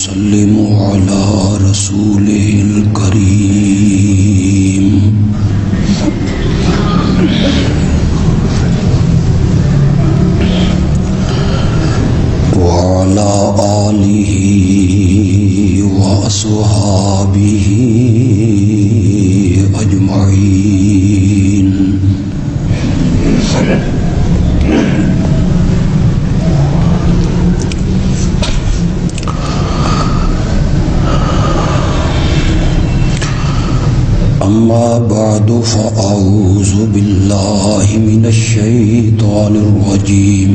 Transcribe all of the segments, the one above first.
وسلموا على رسوله الكريم وعلى آله وأصحابه أجمعين. أما بعد فأعوذ بالله من الشيطان الرجيم.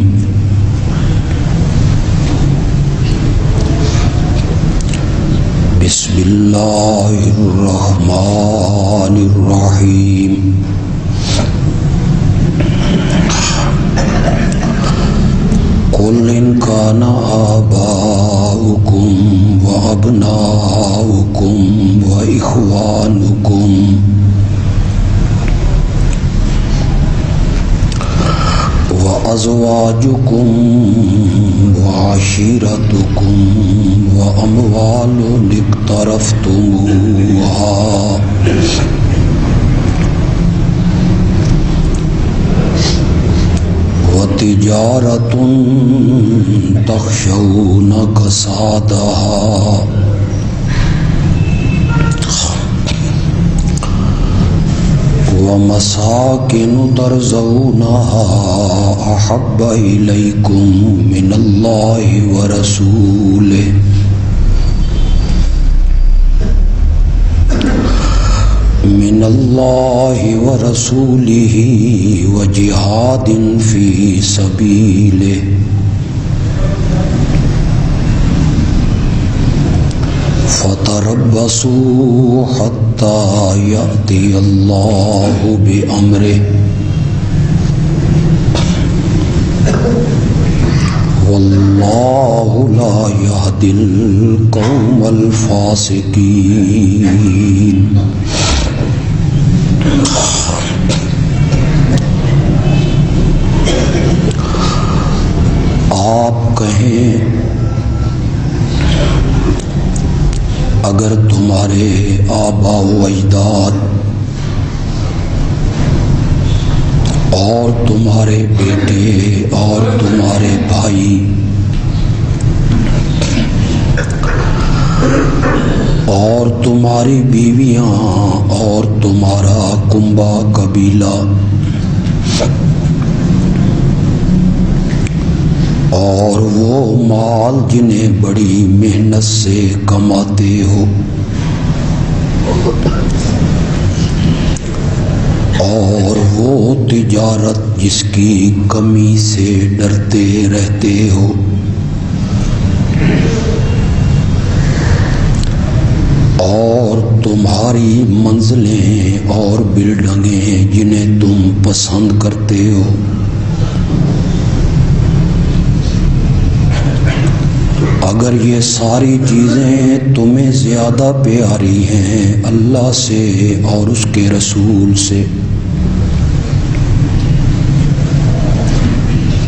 بسم الله الرحمن الرحيم. قل إن كان آباؤكم وأبناؤكم وإخوانكم وأزواجكم وعشيرتكم وأموال اقترفتموها وتجارة تخشون كسادها ومساكن ترضونها أحب إليكم من الله ورسوله وجهاد في سبيله فتربصوا حتى يأتي الله بأمره والله لا يهدي القوم الفاسقين. آپ کہیں اگر تمہارے آبا و اجداد اور تمہارے بیٹے اور تمہارے بھائی اور تمہاری بیویاں اور تمہارا کنبہ قبیلہ اور وہ مال جنہیں بڑی محنت سے کماتے ہو اور وہ تجارت جس کی کمی سے ڈرتے رہتے ہو اور تمہاری منزلیں اور بلڈنگیں جنہیں تم پسند کرتے ہو اگر یہ ساری چیزیں تمہیں زیادہ پیاری ہیں اللہ سے اور اس کے رسول سے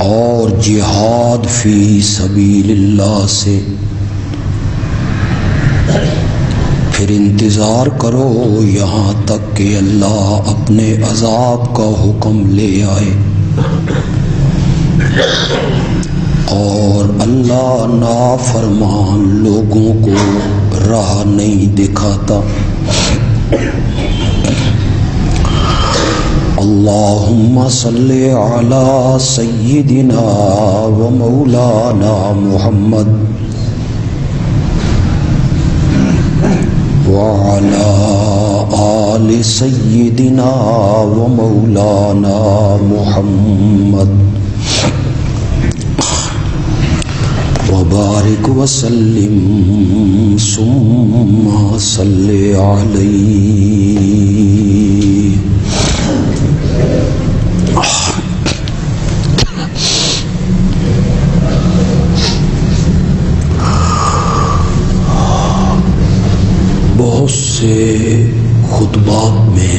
اور جہاد فی سبیل اللہ سے، پھر انتظار کرو یہاں تک کہ اللہ اپنے عذاب کا حکم لے آئے، اور اللہ نافرمان لوگوں کو راہ نہیں دکھاتا۔ اللہم صلی علی سیدنا و مولانا محمد وعلی آل سیدنا و مولانا محمد وبارک وسلم ثم صلی علیہ۔ بہت سے خطبات میں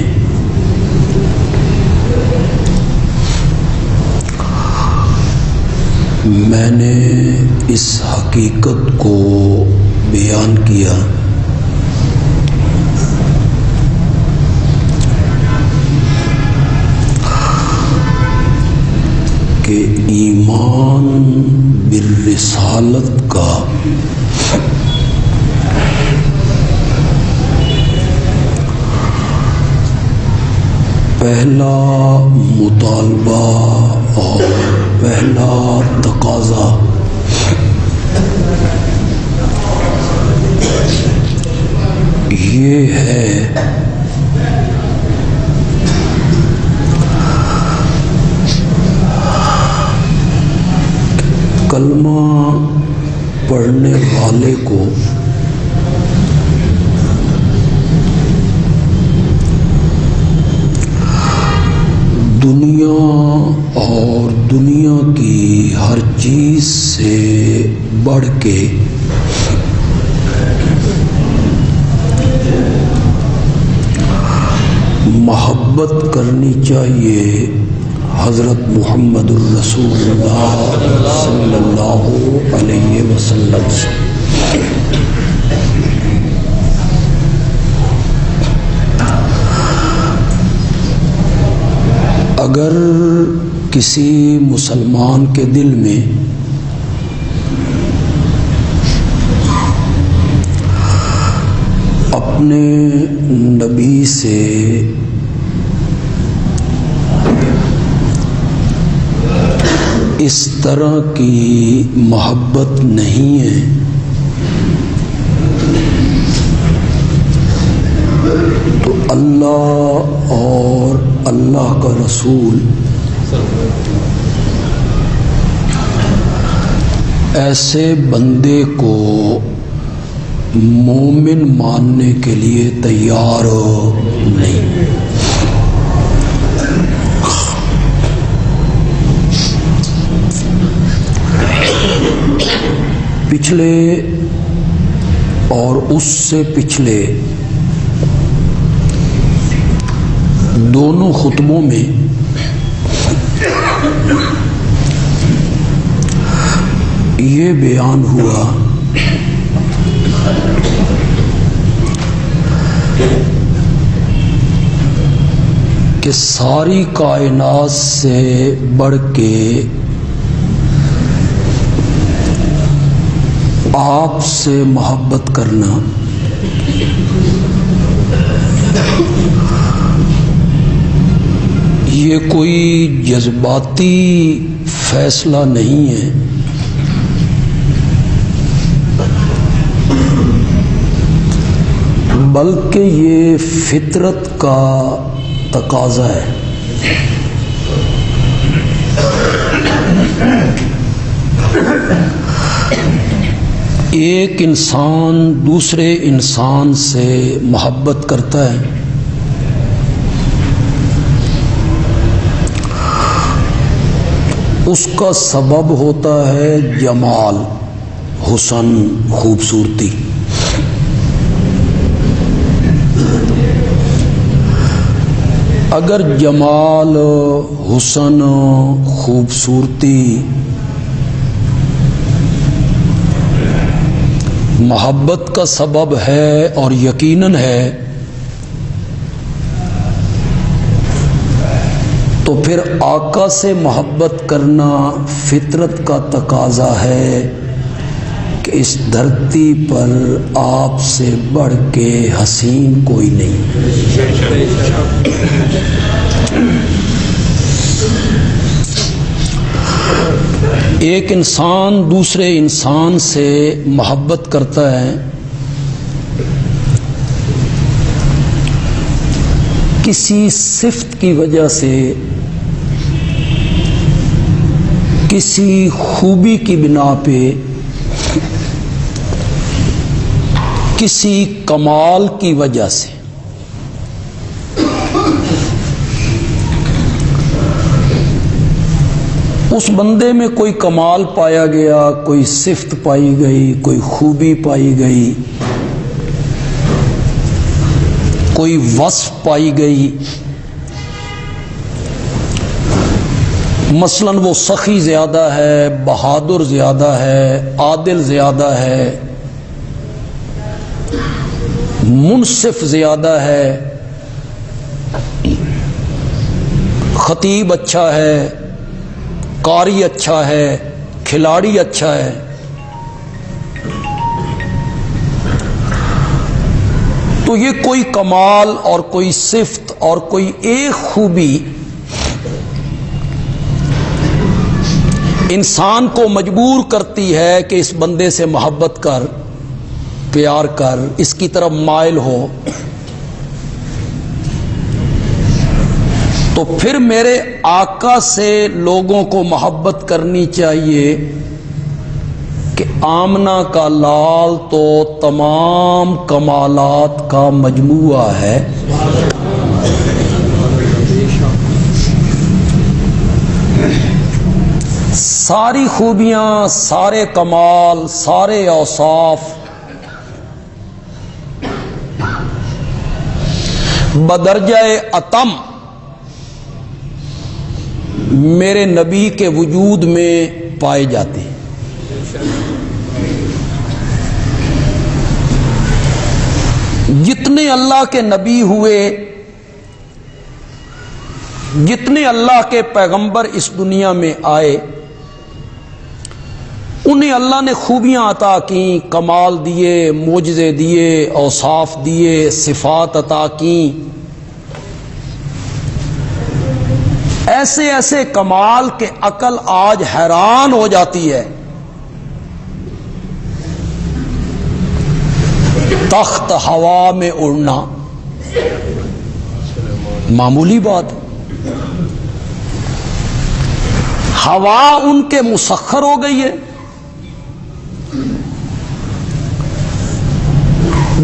میں نے اس حقیقت کو بیان کیا کہ ایمان بالرسالت کا پہلا مطالبہ اور پہلا تقاضا یہ ہے کلمہ پڑھنے والے کو دنیا اور دنیا کی ہر چیز سے بڑھ کے محبت کرنی چاہیے حضرت محمد الرسول اللہ صلی اللہ علیہ وسلم سے۔ اگر کسی مسلمان کے دل میں اپنے نبی سے اس طرح کی محبت نہیں ہے تو اللہ اور اللہ کا رسول ایسے بندے کو مومن ماننے کے لیے تیار نہیں۔ پچھلے اور اس سے پچھلے دونوں خطبوں میں یہ بیان ہوا کہ ساری کائنات سے بڑھ کے آپ سے محبت کرنا یہ کوئی جذباتی فیصلہ نہیں ہے، بلکہ یہ فطرت کا تقاضا ہے۔ ایک انسان دوسرے انسان سے محبت کرتا ہے اس کا سبب ہوتا ہے جمال، حسن، خوبصورتی۔ اگر جمال، حسن، خوبصورتی محبت کا سبب ہے اور یقیناً ہے تو پھر آقا سے محبت کرنا فطرت کا تقاضا ہے کہ اس دھرتی پر آپ سے بڑھ کے حسین کوئی نہیں۔ ایک انسان دوسرے انسان سے محبت کرتا ہے کسی صفت کی وجہ سے، کسی خوبی کی بنا پہ، کسی کمال کی وجہ سے۔ اس بندے میں کوئی کمال پایا گیا، کوئی صفت پائی گئی، کوئی خوبی پائی گئی، کوئی وصف پائی گئی، مثلا وہ سخی زیادہ ہے، بہادر زیادہ ہے، عادل زیادہ ہے، منصف زیادہ ہے، خطیب اچھا ہے، قاری اچھا ہے، کھلاڑی اچھا ہے۔ تو یہ کوئی کمال اور کوئی صفت اور کوئی ایک خوبی انسان کو مجبور کرتی ہے کہ اس بندے سے محبت کر، پیار کر، اس کی طرف مائل ہو۔ تو پھر میرے آقا سے لوگوں کو محبت کرنی چاہیے کہ آمنہ کا لال تو تمام کمالات کا مجموعہ ہے۔ ساری خوبیاں، سارے کمال، سارے اوصاف بدرجہ اتم میرے نبی کے وجود میں پائے جاتے ہیں۔ جتنے اللہ کے نبی ہوئے، جتنے اللہ کے پیغمبر اس دنیا میں آئے، انہیں اللہ نے خوبیاں عطا کیں، کمال دیے، معجزے دیے، اوصاف دیے، صفات عطا کیں۔ ایسے ایسے کمال کہ عقل آج حیران ہو جاتی ہے۔ تخت ہوا میں اڑنا معمولی بات ہے، ہوا ان کے مسخر ہو گئی ہے۔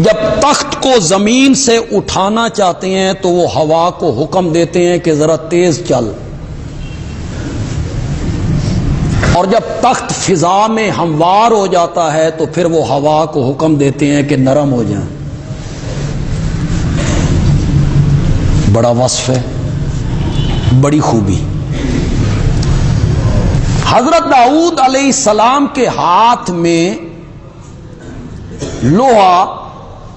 جب تخت کو زمین سے اٹھانا چاہتے ہیں تو وہ ہوا کو حکم دیتے ہیں کہ ذرا تیز چل، اور جب تخت فضا میں ہموار ہو جاتا ہے تو پھر وہ ہوا کو حکم دیتے ہیں کہ نرم ہو جائیں۔ بڑا وصف ہے، بڑی خوبی۔ حضرت داؤد علیہ السلام کے ہاتھ میں لوہا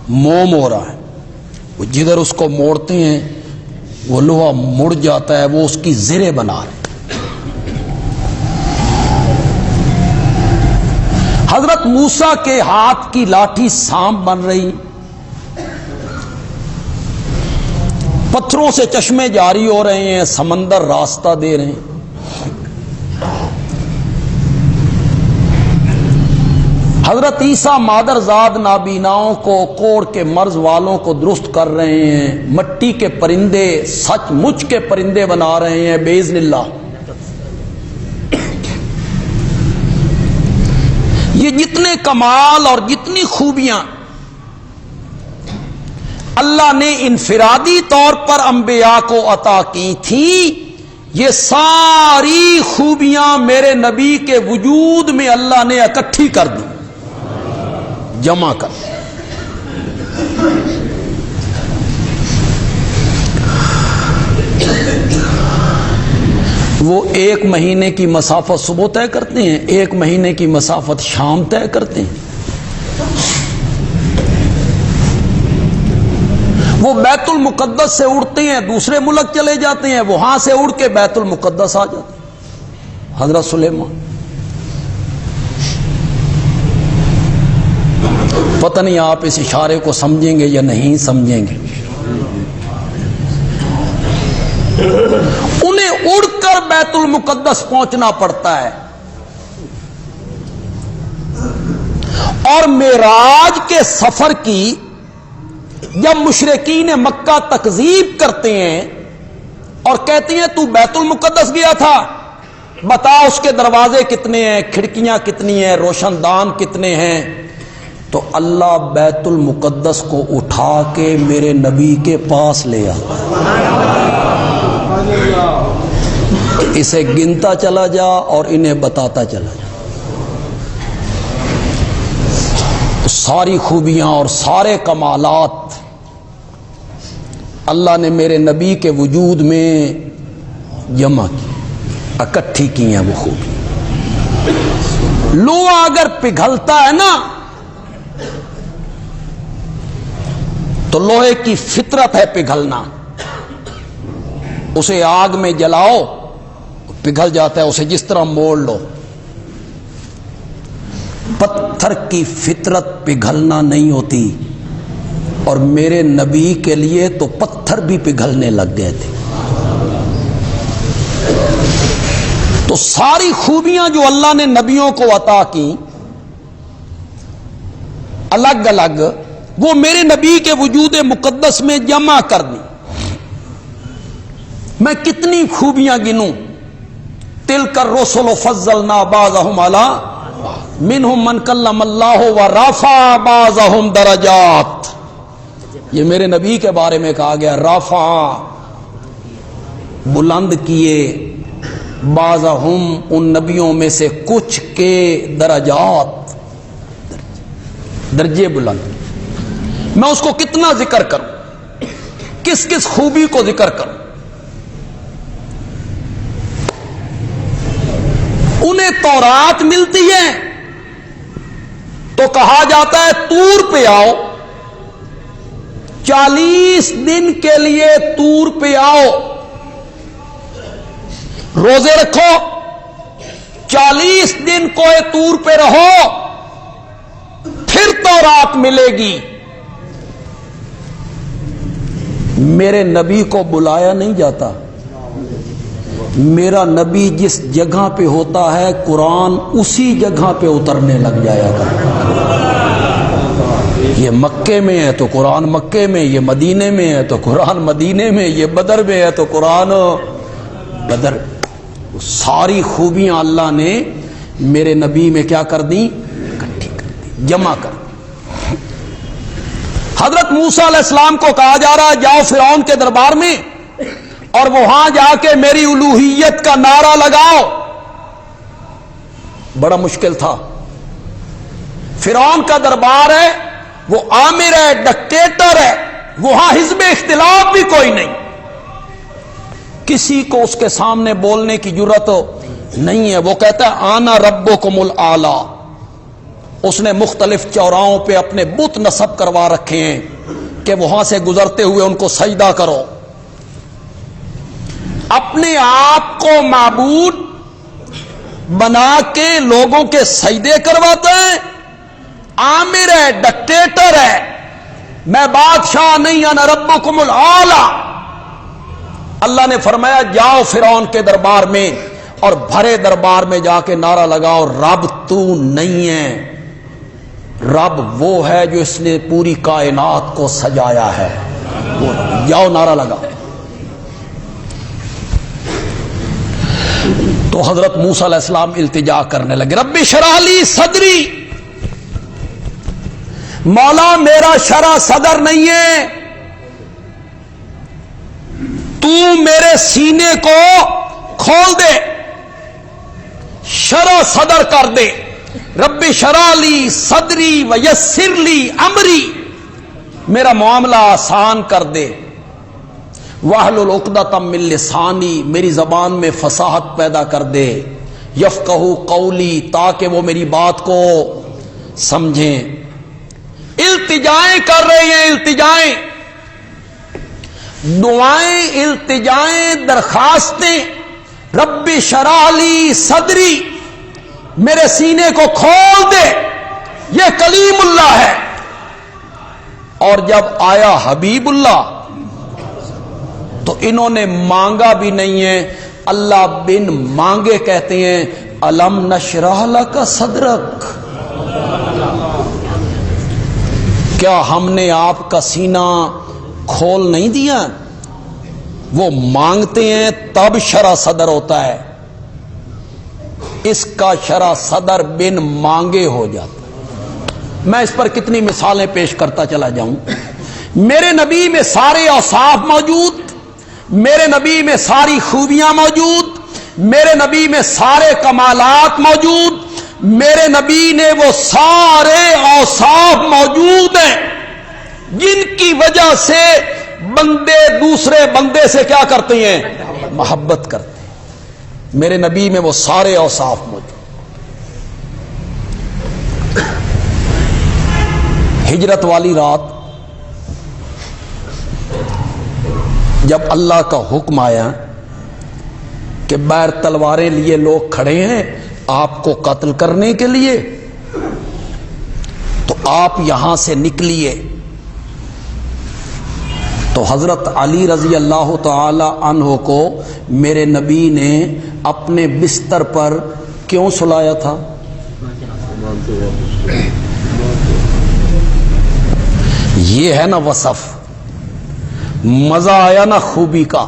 موم ہو رہا ہے، وہ جدھر اس کو موڑتے ہیں وہ لوہا مڑ جاتا ہے، وہ اس کی زریں بنا رہے۔ حضرت موسیٰ کے ہاتھ کی لاٹھی سانپ بن رہی، پتھروں سے چشمے جاری ہو رہے ہیں، سمندر راستہ دے رہے ہیں۔ حضرت عیسیٰ مادرزاد نابیناؤں کو، کوڑ کے مرض والوں کو درست کر رہے ہیں، مٹی کے پرندے سچ مچ کے پرندے بنا رہے ہیں باذن اللہ۔ یہ جتنے کمال اور جتنی خوبیاں اللہ نے انفرادی طور پر انبیاء کو عطا کی تھیں، یہ ساری خوبیاں میرے نبی کے وجود میں اللہ نے اکٹھی کر دی، جمع کر۔ وہ ایک مہینے کی مسافت صبح طے کرتے ہیں، ایک مہینے کی مسافت شام طے کرتے ہیں۔ وہ بیت المقدس سے اڑتے ہیں، دوسرے ملک چلے جاتے ہیں، وہاں سے اڑ کے بیت المقدس آ جاتے ہیں۔ حضرت سلیمان، پتہ نہیں آپ اس اشارے کو سمجھیں گے یا نہیں سمجھیں گے۔ انہیں اڑ کر بیت المقدس پہنچنا پڑتا ہے، اور معراج کے سفر کی جب مشرکین مکہ تکذیب کرتے ہیں اور کہتے ہیں تو بیت المقدس گیا تھا، بتا اس کے دروازے کتنے ہیں، کھڑکیاں کتنی ہیں، روشن دان کتنے ہیں، تو اللہ بیت المقدس کو اٹھا کے میرے نبی کے پاس لے آتا، اسے گنتا چلا جا اور انہیں بتاتا چلا جا۔ ساری خوبیاں اور سارے کمالات اللہ نے میرے نبی کے وجود میں جمع کی، اکٹھی کی ہیں وہ خوبی۔ لوہا اگر پگھلتا ہے نا تو لوہے کی فطرت ہے پگھلنا، اسے آگ میں جلاؤ پگھل جاتا ہے، اسے جس طرح موڑ لو۔ پتھر کی فطرت پگھلنا نہیں ہوتی، اور میرے نبی کے لیے تو پتھر بھی پگھلنے لگ گئے تھے۔ تو ساری خوبیاں جو اللہ نے نبیوں کو عطا کی الگ الگ، وہ میرے نبی کے وجود مقدس میں جمع کر دی۔ میں کتنی خوبیاں گنوں، تلک الرسل فضلنا بعضهم علی منہم من کلم اللہ ورفع بعضهم درجات۔ یہ میرے نبی کے بارے میں کہا گیا، رفع بلند کیے، بعضهم ان نبیوں میں سے کچھ کے درجات، درجے بلند۔ میں اس کو کتنا ذکر کروں، کس کس خوبی کو ذکر کروں؟ انہیں تورات ملتی ہے تو کہا جاتا ہے طور پہ آؤ، 40 دن کے لیے طور پہ آؤ، روزے رکھو، 40 دن کوئے طور پہ رہو، پھر تورات ملے گی۔ میرے نبی کو بلایا نہیں جاتا، میرا نبی جس جگہ پہ ہوتا ہے قرآن اسی جگہ پہ اترنے لگ جایا کرتا۔ یہ مکے میں ہے تو قرآن مکے میں، یہ مدینے میں ہے تو قرآن مدینے میں، یہ بدر میں ہے تو قرآن بدر۔ ساری خوبیاں اللہ نے میرے نبی میں کیا کر دی؟ اکٹھی کر دی، جمع کر دی۔ حضرت موسیٰ علیہ السلام کو کہا جا رہا ہے جاؤ فرعون کے دربار میں اور وہاں جا کے میری الوہیت کا نعرہ لگاؤ۔ بڑا مشکل تھا، فرعون کا دربار ہے، وہ آمر ہے، ڈکٹیٹر ہے، وہاں حزب اختلاف بھی کوئی نہیں، کسی کو اس کے سامنے بولنے کی جرت نہیں ہے۔ وہ کہتا ہے آنا ربکم الاعلی۔ اس نے مختلف چوراہوں پہ اپنے بت نصب کروا رکھے ہیں کہ وہاں سے گزرتے ہوئے ان کو سجدہ کرو۔ اپنے آپ کو معبود بنا کے لوگوں کے سجدے کرواتا ہے، آمر ہے، ڈکٹیٹر ہے، میں بادشاہ نہیں، انا ربکم الاعلی۔ اللہ نے فرمایا جاؤ فرعون کے دربار میں اور بھرے دربار میں جا کے نعرہ لگاؤ رب تو نہیں ہے، رب وہ ہے جو اس نے پوری کائنات کو سجایا ہے، وہ جاؤ نعرہ لگاؤ۔ تو حضرت موسیٰ علیہ السلام التجا کرنے لگے، رب اشرح لی صدری، مولا میرا شرح صدر نہیں ہے، تو میرے سینے کو کھول دے، شرح صدر کر دے۔ رب اشرح لی صدری ویسر لی امری، میرا معاملہ آسان کر دے۔ واحلل عقدۃ من لسانی، میری زبان میں فصاحت پیدا کر دے۔ یفقہوا قولی، تاکہ وہ میری بات کو سمجھیں۔ التجائیں کر رہے ہیں، التجائیں، دعائیں، التجائیں، درخواستیں۔ رب اشرح لی صدری، میرے سینے کو کھول دے، یہ کلیم اللہ ہے۔ اور جب آیا حبیب اللہ تو انہوں نے مانگا بھی نہیں ہے، اللہ بن مانگے کہتے ہیں الم نشرح لک صدرک، کیا ہم نے آپ کا سینہ کھول نہیں دیا؟ وہ مانگتے ہیں تب شرح صدر ہوتا ہے، اس کا شرح صدر بن مانگے ہو جاتا ہے۔ میں اس پر کتنی مثالیں پیش کرتا چلا جاؤں۔ میرے نبی میں سارے اوصاف موجود، میرے نبی میں ساری خوبیاں موجود، میرے نبی میں سارے کمالات موجود، میرے نبی نے وہ سارے اوصاف موجود ہیں جن کی وجہ سے بندے دوسرے بندے سے کیا کرتے ہیں؟ محبت کرتے ہیں۔ میرے نبی میں وہ سارے اوصاف موجود۔ ہجرت والی رات جب اللہ کا حکم آیا کہ بیر تلواریں لیے لوگ کھڑے ہیں آپ کو قتل کرنے کے لیے، تو آپ یہاں سے نکلیے، تو حضرت علی رضی اللہ تعالی عنہ کو میرے نبی نے اپنے بستر پر کیوں سلایا تھا؟ یہ ہے نا وصف، مزہ آیا نا خوبی کا۔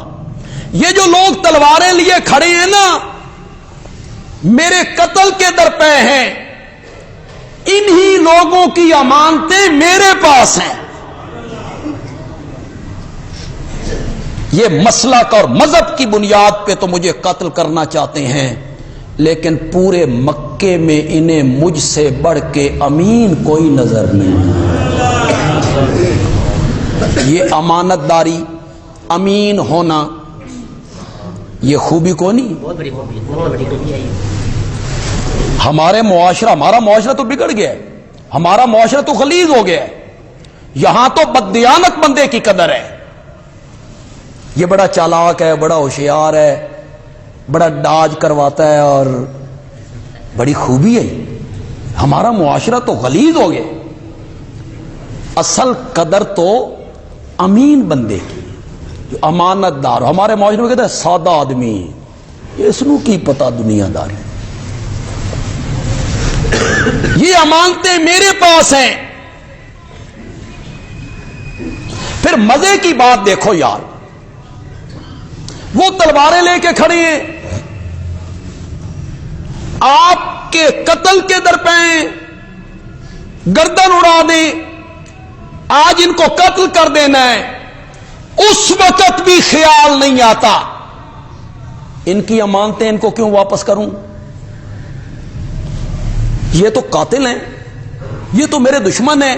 یہ جو لوگ تلواریں لیے کھڑے ہیں نا، میرے قتل کے درپے ہیں، انہی لوگوں کی امانتیں میرے پاس ہیں۔ یہ مسلک اور مذہب کی بنیاد پہ تو مجھے قتل کرنا چاہتے ہیں، لیکن پورے مکے میں انہیں مجھ سے بڑھ کے امین کوئی نظر نہیں۔ یہ امانت داری، امین ہونا، یہ خوبی کو نہیں؟ ہمارا معاشرہ تو بگڑ گیا ہے، ہمارا معاشرہ تو غلیظ ہو گیا ہے، یہاں تو بددیانت بندے کی قدر ہے۔ یہ بڑا چالاک ہے، بڑا ہوشیار ہے، بڑا ڈاج کرواتا ہے، اور بڑی خوبی ہے۔ ہمارا معاشرہ تو غلیظ ہو گیا، اصل قدر تو امین بندے کی، جو امانت دار۔ ہمارے معاشرے میں کہتے ہیں سادہ آدمی، اس نو کی پتہ دنیا داری۔ یہ امانتیں میرے پاس ہیں۔ پھر مزے کی بات دیکھو یار، وہ تلواریں لے کے کھڑے ہیں، آپ کے قتل کے درپے گردن اڑا دیں، آج ان کو قتل کر دینا ہے، اس وقت بھی خیال نہیں آتا ان کی امانتیں ان کو کیوں واپس کروں؟ یہ تو قاتل ہیں، یہ تو میرے دشمن ہیں،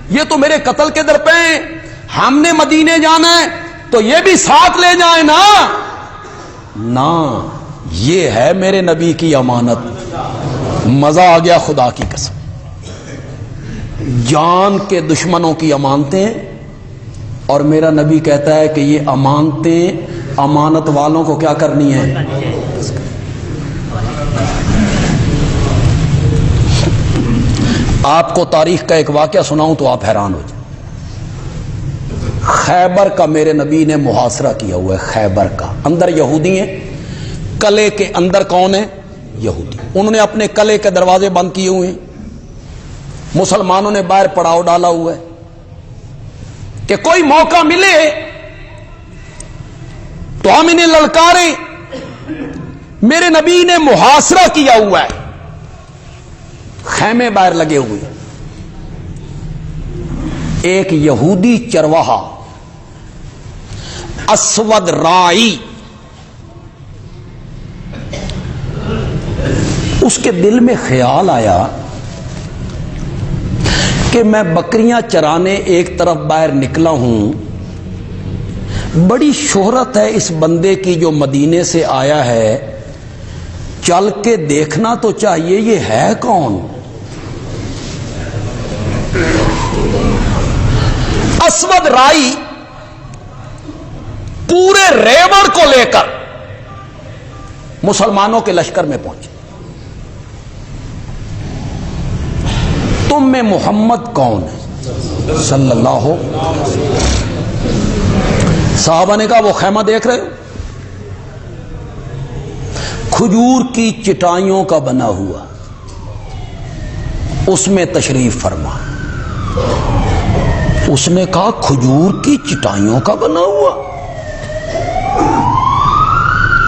یہ تو میرے قتل کے درپے ہیں، ہم نے مدینے جانا ہے تو یہ بھی ساتھ لے جائیں نا۔ نہ، یہ ہے میرے نبی کی امانت۔ مزہ آ گیا خدا کی قسم۔ جان کے دشمنوں کی امانتیں، اور میرا نبی کہتا ہے کہ یہ امانتیں امانت والوں کو کیا کرنی ہے؟ آپ کو تاریخ کا ایک واقعہ سناؤں تو آپ حیران ہو جائیں۔ خیبر کا میرے نبی نے محاصرہ کیا ہوا ہے، خیبر کا۔ اندر یہودی ہیں، قلعے کے اندر کون ہے؟ یہودی۔ انہوں نے اپنے قلعے کے دروازے بند کیے ہوئے ہیں، مسلمانوں نے باہر پڑاؤ ڈالا ہوا ہے کہ کوئی موقع ملے تو ہم انہیں للکاریں۔ میرے نبی نے محاصرہ کیا ہوا ہے، خیمے باہر لگے ہوئے۔ ایک یہودی چرواہا اسود رائی، اس کے دل میں خیال آیا کہ میں بکریاں چرانے ایک طرف باہر نکلا ہوں، بڑی شہرت ہے اس بندے کی جو مدینے سے آیا ہے، چل کے دیکھنا تو چاہیے یہ ہے کون۔ اسود رائی پورے ریوڑ کو لے کر مسلمانوں کے لشکر میں پہنچے۔ تم میں محمد کون ہے صلی اللہ ہو؟ صحابہ نے کہا وہ خیمہ دیکھ رہے ہو، کھجور کی چٹائیوں کا بنا ہوا، اس میں تشریف فرما۔ اس نے کہا کھجور کی چٹائیوں کا بنا ہوا؟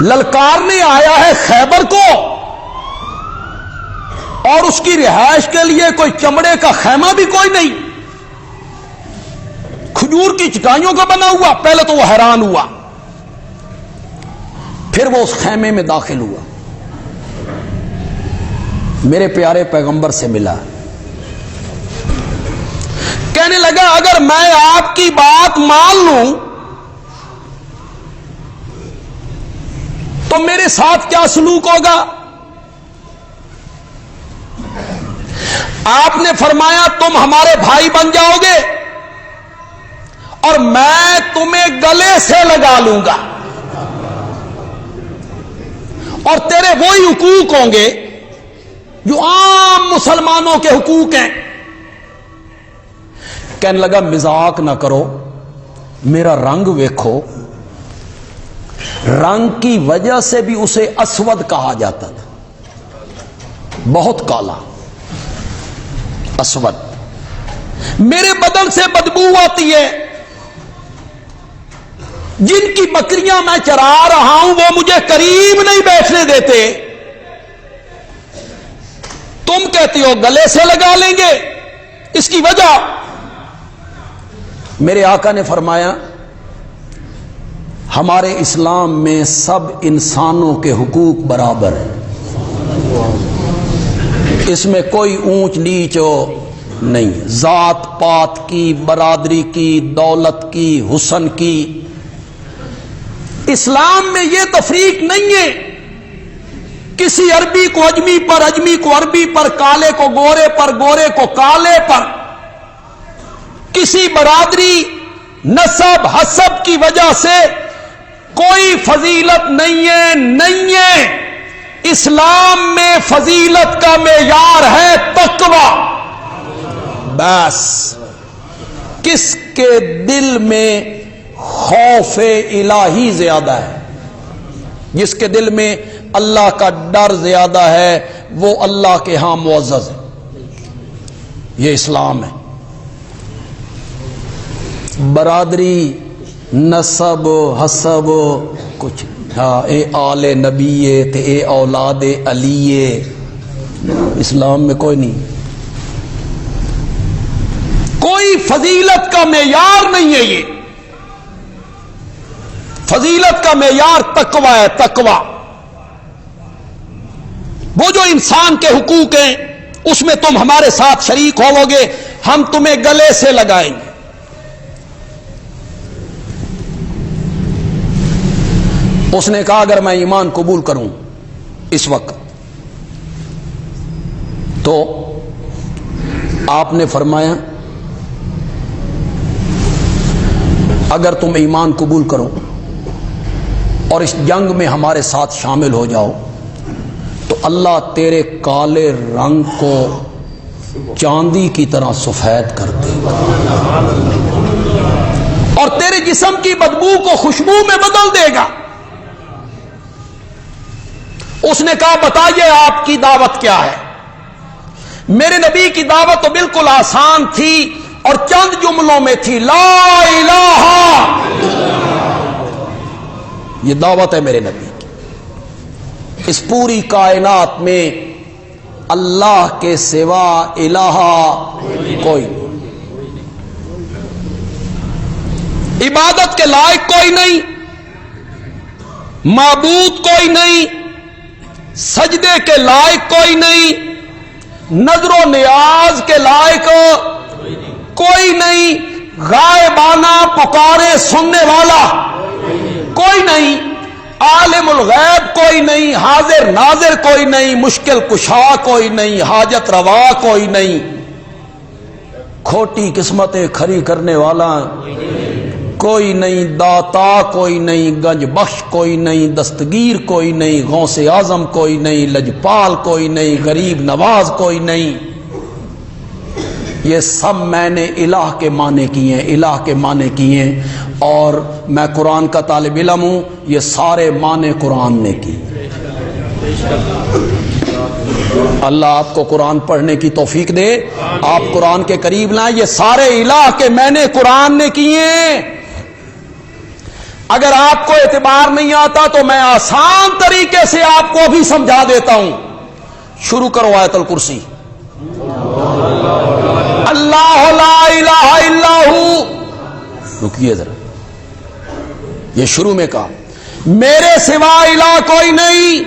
للکارنے آیا ہے خیبر کو، اور اس کی رہائش کے لیے کوئی چمڑے کا خیمہ بھی کوئی نہیں، کھجور کی چٹائیوں کا بنا ہوا۔ پہلے تو وہ حیران ہوا، پھر وہ اس خیمے میں داخل ہوا، میرے پیارے پیغمبر سے ملا، کہنے لگا اگر میں آپ کی بات مان لوں تو میرے ساتھ کیا سلوک ہوگا؟ آپ نے فرمایا تم ہمارے بھائی بن جاؤ گے اور میں تمہیں گلے سے لگا لوں گا، اور تیرے وہی حقوق ہوں گے جو عام مسلمانوں کے حقوق ہیں۔ کہنے لگا مذاق نہ کرو، میرا رنگ ویکھو، رنگ کی وجہ سے بھی اسے اسود کہا جاتا تھا، بہت کالا، اسود۔ میرے بدن سے بدبو آتی ہے، جن کی بکریاں میں چرا رہا ہوں وہ مجھے قریب نہیں بیٹھنے دیتے، تم کہتی ہو گلے سے لگا لیں گے۔ اس کی وجہ میرے آقا نے فرمایا ہمارے اسلام میں سب انسانوں کے حقوق برابر ہیں، اس میں کوئی اونچ نیچ نہیں، ذات پات کی، برادری کی، دولت کی، حسن کی۔ اسلام میں یہ تفریق نہیں ہے کسی عربی کو اجمی پر، اجمی کو عربی پر، کالے کو گورے پر، گورے کو کالے پر، کسی برادری، نسب، حسب کی وجہ سے کوئی فضیلت نہیں ہے، نہیں ہے۔ اسلام میں فضیلت کا معیار ہے تقوی۔ بس کس کے دل میں خوف الہی زیادہ ہے، جس کے دل میں اللہ کا ڈر زیادہ ہے وہ اللہ کے ہاں معزز ہے۔ یہ اسلام ہے۔ برادری، نسب، حسب کچھ ہاں، اے آل نبی تے اے اولاد علی، اسلام میں کوئی نہیں، کوئی فضیلت کا معیار نہیں ہے۔ یہ فضیلت کا معیار تقوی ہے، تقوی۔ وہ جو انسان کے حقوق ہیں اس میں تم ہمارے ساتھ شریک ہوو گے، ہم تمہیں گلے سے لگائیں گے۔ اس نے کہا اگر میں ایمان قبول کروں اس وقت تو آپ نے فرمایا اگر تم ایمان قبول کرو اور اس جنگ میں ہمارے ساتھ شامل ہو جاؤ تو اللہ تیرے کالے رنگ کو چاندی کی طرح سفید کر دے گا اور تیرے جسم کی بدبو کو خوشبو میں بدل دے گا۔ اس نے کہا بتائیے آپ کی دعوت کیا ہے؟ میرے نبی کی دعوت تو بالکل آسان تھی اور چند جملوں میں تھی، لا الہ، یہ دعوت ہے میرے نبی کی۔ اس پوری کائنات میں اللہ کے سوا الہ کوئی نہیں، عبادت کے لائق کوئی نہیں، معبود کوئی نہیں، سجدے کے لائق کوئی نہیں، نظر و نیاز کے لائق کوئی نہیں، غائبانہ پکارے سننے والا کوئی نہیں، عالم الغیب کوئی نہیں، حاضر ناظر کوئی نہیں، مشکل کشا کوئی نہیں، حاجت روا کوئی نہیں، کھوٹی قسمتیں کھری کرنے والا کوئی نہیں، داتا کوئی نہیں، گنج بخش کوئی نہیں، دستگیر کوئی نہیں، غوث اعظم کوئی نہیں، لجپال کوئی نہیں، غریب نواز کوئی نہیں۔ یہ سب میں نے الہ کے معنی کیے ہیں، الہ کے معنی کیے ہیں، اور میں قرآن کا طالب علم ہوں، یہ سارے معنی قرآن نے کی۔ اللہ آپ کو قرآن پڑھنے کی توفیق دے، آپ قرآن کے قریب لائیں۔ یہ سارے الہ کے میں نے قرآن نے کیے ہیں۔ اگر آپ کو اعتبار نہیں آتا تو میں آسان طریقے سے آپ کو بھی سمجھا دیتا ہوں۔ شروع کرو آیت الکرسی، اللہ لا الہ الا ہو۔ رکیے ذرا، یہ شروع میں کہا میرے سوا الہ کوئی نہیں۔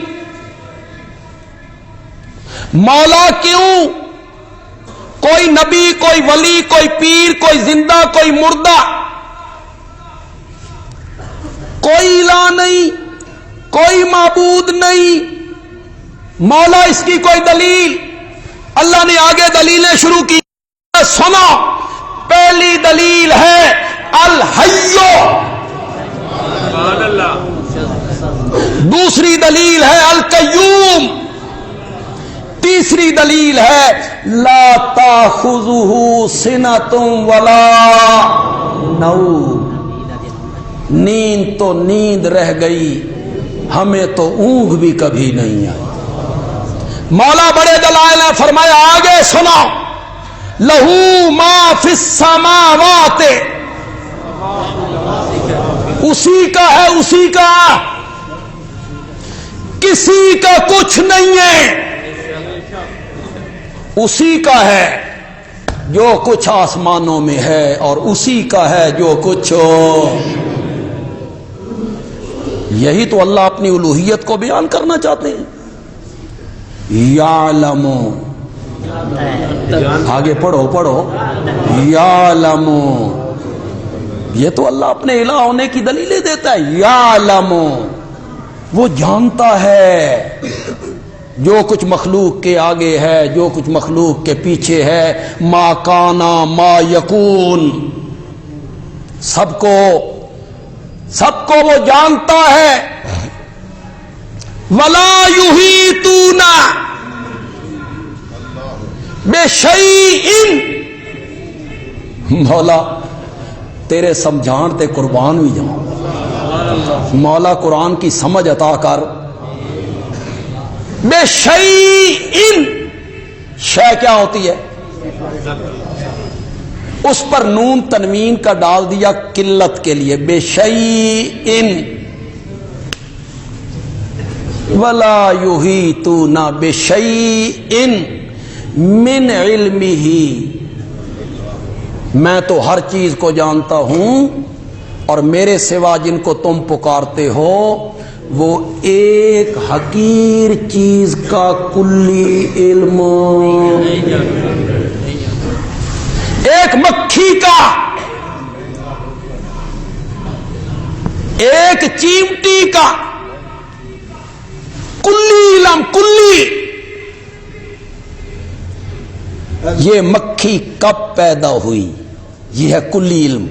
مولا کیوں؟ کوئی نبی، کوئی ولی، کوئی پیر، کوئی زندہ، کوئی مردہ، کوئی الہ نہیں، کوئی معبود نہیں۔ مولا اس کی کوئی دلیل؟ اللہ نے آگے دلیلیں شروع کی، سنو۔ پہلی دلیل ہے الحیو، دوسری دلیل ہے القیوم، تیسری دلیل ہے لا تاخذہ سنۃ ولا نوم، نیند تو نیند رہ گئی، ہمیں تو اونگ بھی کبھی نہیں آئی۔ مولا بڑے دلائل نے فرمایا آگے سنو، لہو ما فی السماوات، اسی کا ہے، اسی کا، کسی کا کچھ نہیں ہے، اسی کا ہے جو کچھ آسمانوں میں ہے، اور اسی کا ہے جو کچھ۔ یہی تو اللہ اپنی الوہیت کو بیان کرنا چاہتے ہیں۔ یعلم، آگے پڑھو پڑھو، یعلم، یہ تو اللہ اپنے الہ ہونے کی دلیلیں دیتا ہے۔ یعلم، وہ جانتا ہے جو کچھ مخلوق کے آگے ہے، جو کچھ مخلوق کے پیچھے ہے، ما کانا ما یکون، سب کو وہ جانتا ہے۔ ولا یحیطون بشیء، مولا تیرے سمجھان تے قربان بھی جاؤں، مولا قرآن کی سمجھ عطا کر۔ بشیء، شے کیا ہوتی ہے؟ اس پر نون تنوین کا ڈال دیا قلت کے لیے، بشیء، ولا یحیطون بشیء من علمہ، میں تو ہر چیز کو جانتا ہوں، اور میرے سوا جن کو تم پکارتے ہو وہ ایک حقیر چیز کا کلی علم، ایک مکھی کا، ایک چیمٹی کا کلی علم، کلی۔ یہ مکھی کب پیدا ہوئی، یہ ہے کلی علم۔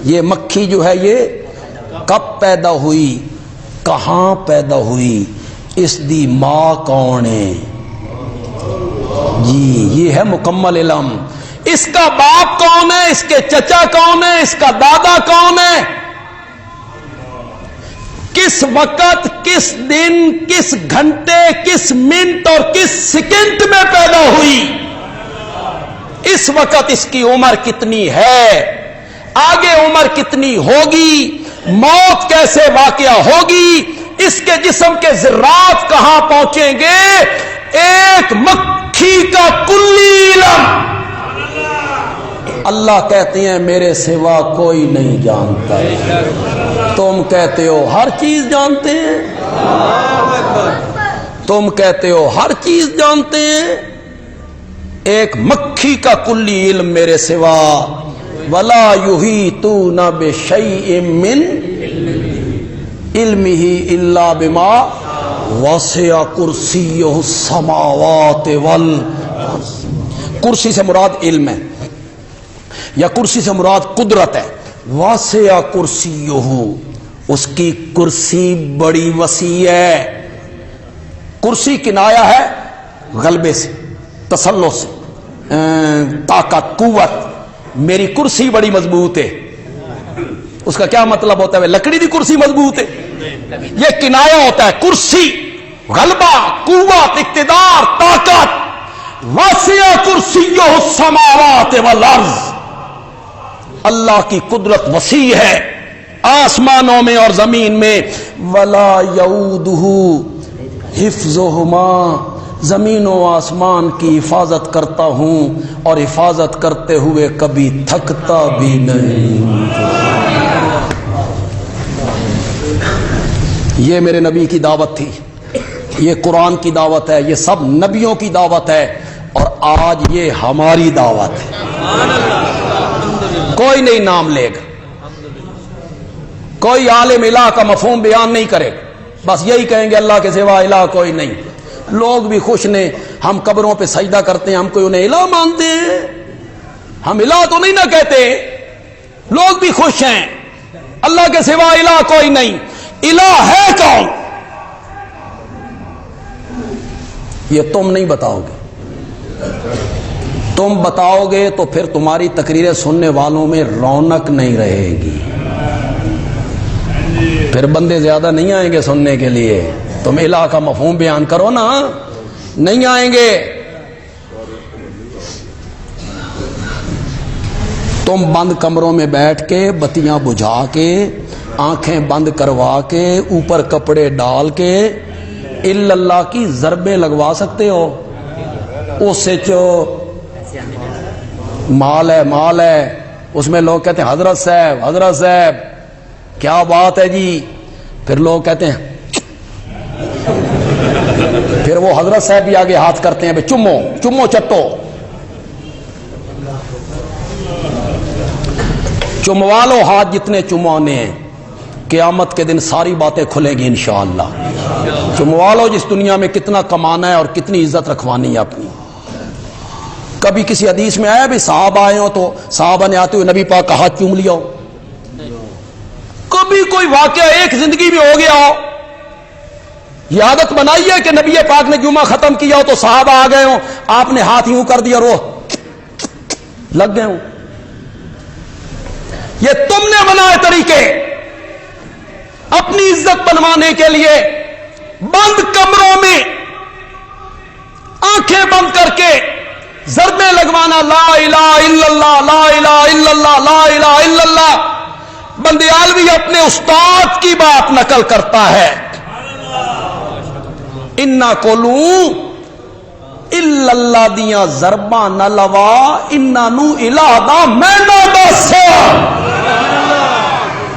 یہ مکھی جو ہے یہ کب پیدا ہوئی، کہاں پیدا ہوئی، اس دی ماں کون ہے، جی یہ ہے مکمل علم۔ اس کا باپ کون ہے، اس کے چچا کون ہے، اس کا دادا کون ہے، کس وقت، کس دن، کس گھنٹے، کس منٹ اور کس سیکنڈ میں پیدا ہوئی، اس وقت اس کی عمر کتنی ہے، آگے عمر کتنی ہوگی، موت کیسے واقع ہوگی، اس کے جسم کے ذرات کہاں پہنچیں گے، ایک مکھی کا کلی علم۔ اللہ کہتے ہیں میرے سوا کوئی نہیں جانتا، تم کہتے ہو ہر چیز جانتے ہیں، تم کہتے ہو ہر چیز جانتے ہیں، ایک مکھی کا کلی علم میرے سوا۔ ولا یحیطون بشیء من علمہ الا بما وسع کرسیہ السماوات والارض۔ کرسی سے مراد علم ہے، یا کرسی سے مراد قدرت ہے۔ واسع کرسیہ، اس کی کرسی بڑی وسیع ہے۔ کرسی کنایا ہے غلبے سے، تسلط سے، طاقت، قوت۔ میری کرسی بڑی مضبوط ہے، اس کا کیا مطلب ہوتا ہے؟ لکڑی دی کرسی مضبوط ہے، یہ کنایا ہوتا ہے۔ کرسی غلبہ، قوت، اقتدار، طاقت۔ واسع کرسیہ السماوات والارض، اللہ کی قدرت وسیع ہے آسمانوں میں اور زمین میں۔ ولا یعودہ حفظہما، زمین و آسمان کی حفاظت کرتا ہوں، اور حفاظت کرتے ہوئے کبھی تھکتا بھی نہیں۔ یہ میرے نبی کی دعوت تھی، یہ قرآن کی دعوت ہے، یہ سب نبیوں کی دعوت ہے، اور آج یہ ہماری دعوت ہے۔ کوئی نہیں نام لے گا، کوئی عالم الہ کا مفہوم بیان نہیں کرے، بس یہی کہیں گے اللہ کے سوا الہ کوئی نہیں۔ لوگ بھی خوش نے، ہم قبروں پہ سجدہ کرتے ہیں، ہم کوئی انہیں الہ مانتے ہیں، ہم الہ تو نہیں نہ کہتے، لوگ بھی خوش ہیں، اللہ کے سوا الہ کوئی نہیں، الہ ہے کون؟ یہ تم نہیں بتاؤ گے، تم بتاؤ گے تو پھر تمہاری تقریریں سننے والوں میں رونق نہیں رہے گی، پھر بندے زیادہ نہیں آئیں گے سننے کے لیے۔ تم الہ کا مفہوم بیان کرو نا، نہیں آئیں گے۔ تم بند کمروں میں بیٹھ کے بتیاں بجھا کے آنکھیں بند کروا کے اوپر کپڑے ڈال کے الا اللہ کی ضربیں لگوا سکتے ہو؟ اس سے جو مال ہے اس میں لوگ کہتے ہیں حضرت صاحب کیا بات ہے جی، پھر لوگ کہتے ہیں، پھر وہ حضرت صاحب بھی آگے ہاتھ کرتے ہیں، بھئی چمو چٹو، چموا لو ہاتھ جتنے چموانے ہیں، قیامت کے دن ساری باتیں کھلیں گی انشاءاللہ۔ چموا لو جس دنیا میں کتنا کمانا ہے اور کتنی عزت رکھوانی ہے اپنی۔ کبھی کسی حدیث میں آیا بھی صحابہ آئے ہو تو صحابہ نے آتے ہوئے نبی پاک کا ہاتھ چوم لیا ہو؟ کبھی کوئی واقعہ ایک زندگی میں ہو گیا ہو؟ یہ عادت بنائی ہے کہ نبی پاک نے جمعہ ختم کیا ہو تو صحابہ آ گئے ہوں، آپ نے ہاتھ یوں کر دیا اور وہ لگ گئے ہوں؟ یہ تم نے بنائے طریقے اپنی عزت بنوانے کے لیے، بند کمروں میں آنکھیں بند کر کے ضربیں لگوانا، لا الہ الا اللہ، لا الہ الا اللہ، لا الہ الا اللہ۔ بندیالوی اپنے استاد کی بات نقل کرتا ہے، انا کولوں الا اللہ دیاں ضرباں نہ لوا، انا نو الہ دا میں نہ دس،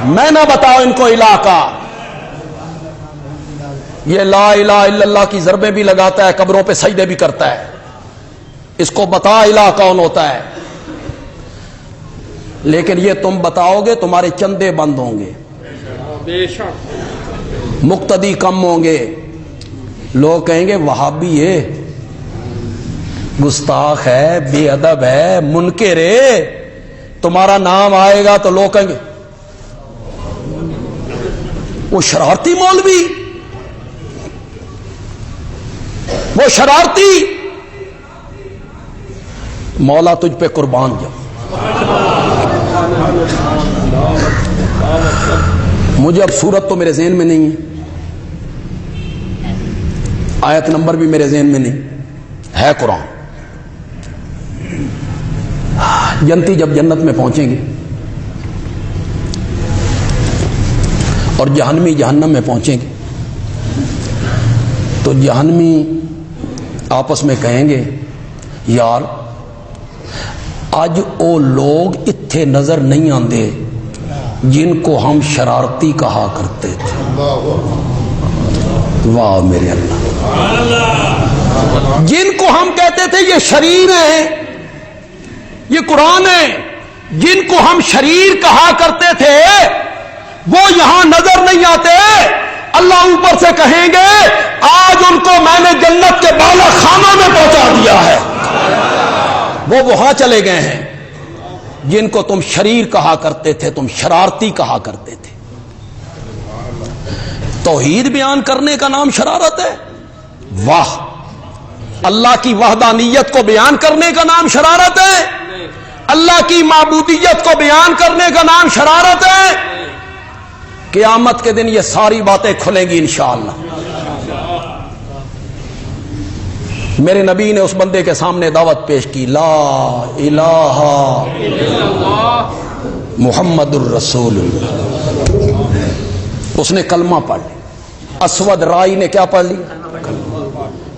میں نہ بتاؤ ان کو الہ کا۔ یہ لا الہ الا اللہ کی ضربیں بھی لگاتا ہے، قبروں پہ سجدے بھی کرتا ہے، اس کو بتا الہ کون ہوتا ہے؟ لیکن یہ تم بتاؤ گے تمہارے چندے بند ہوں گے، بے شک مقتدی کم ہوں گے، لوگ کہیں گے وہابی ہے، گستاخ ہے، بے ادب ہے، منکر ہے۔ تمہارا نام آئے گا تو لوگ کہیں گے وہ شرارتی مولوی، وہ شرارتی۔ مولا تجھ پہ قربان جاؤ۔ مجھے اب صورت تو میرے ذہن میں نہیں ہے، آیت نمبر بھی میرے ذہن میں نہیں ہے، قرآن۔ جنتی جب جنت میں پہنچیں گے اور جہنمی جہنم میں پہنچیں گے تو جہنمی آپس میں کہیں گے یار اج او لوگ اتھے نظر نہیں آندے جن کو ہم شرارتی کہا کرتے تھے۔ واہ میرے اللہ، جن کو ہم کہتے تھے یہ شریر ہیں، یہ قرآن ہے، جن کو ہم شریر کہا کرتے تھے وہ یہاں نظر نہیں آتے۔ اللہ اوپر سے کہیں گے آج ان کو میں نے جنت کے بالا خانوں میں پہنچا دیا ہے، وہ وہاں چلے گئے ہیں جن کو تم شریر کہا کرتے تھے، تم شرارتی کہا کرتے تھے۔ توحید بیان کرنے کا نام شرارت ہے؟ واہ! اللہ کی وحدانیت کو بیان کرنے کا نام شرارت ہے؟ اللہ کی معبودیت کو بیان کرنے کا نام شرارت ہے؟ قیامت کے دن یہ ساری باتیں کھلیں گی انشاءاللہ۔ میرے نبی نے اس بندے کے سامنے دعوت پیش کی، لا الہ محمد الرسول اللہ۔ اس نے کلمہ پڑھ لی، اسود رائی نے کیا پڑھ لی؟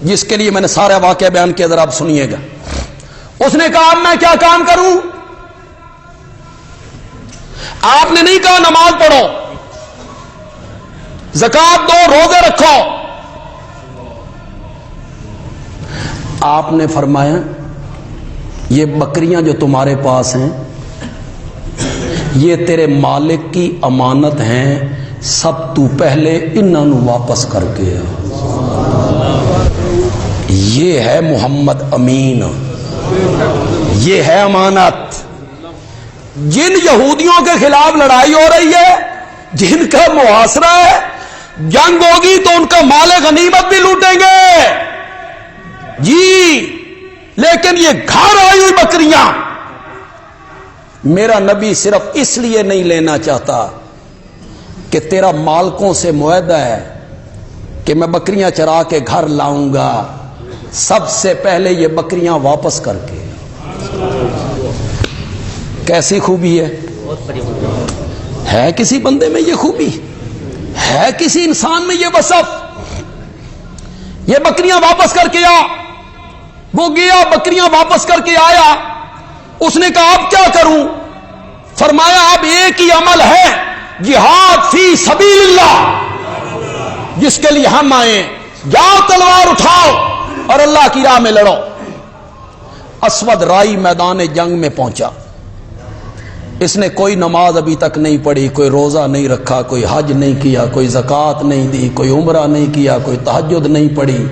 جس کے لیے میں نے سارا واقعہ بیان کیا، ذرا آپ سنیے گا۔ اس نے کہا اب میں کیا کام کروں؟ آپ نے نہیں کہا نماز پڑھو، زکات دو، روزے رکھو، آپ نے فرمایا یہ بکریاں جو تمہارے پاس ہیں یہ تیرے مالک کی امانت ہیں، سب تو پہلے انہاں نو واپس کر کے یہ ہے محمد امین، یہ ہے امانت۔ جن یہودیوں کے خلاف لڑائی ہو رہی ہے، جن کا محاصرہ ہے، جنگ ہوگی تو ان کا مال غنیمت بھی لوٹیں گے جی، لیکن یہ گھر آئی ہوئی بکریاں میرا نبی صرف اس لیے نہیں لینا چاہتا کہ تیرا مالکوں سے معاہدہ ہے کہ میں بکریاں چرا کے گھر لاؤں گا، سب سے پہلے یہ بکریاں واپس کر کے۔ کیسی خوبی ہے کسی بندے میں یہ خوبی؟ ہے کسی انسان میں یہ وصف؟ یہ بکریاں واپس کر کے آ۔ وہ گیا، بکریاں واپس کر کے آیا، اس نے کہا اب کیا کروں؟ فرمایا اب ایک ہی عمل ہے، جہاد فی سبیل اللہ، جس کے لیے ہم آئے، جاؤ تلوار اٹھاؤ اور اللہ کی راہ میں لڑو۔ اسود رائی میدان جنگ میں پہنچا، اس نے کوئی نماز ابھی تک نہیں پڑھی، کوئی روزہ نہیں رکھا، کوئی حج نہیں کیا، کوئی زکوٰۃ نہیں دی، کوئی عمرہ نہیں کیا، کوئی تہجد نہیں پڑھی۔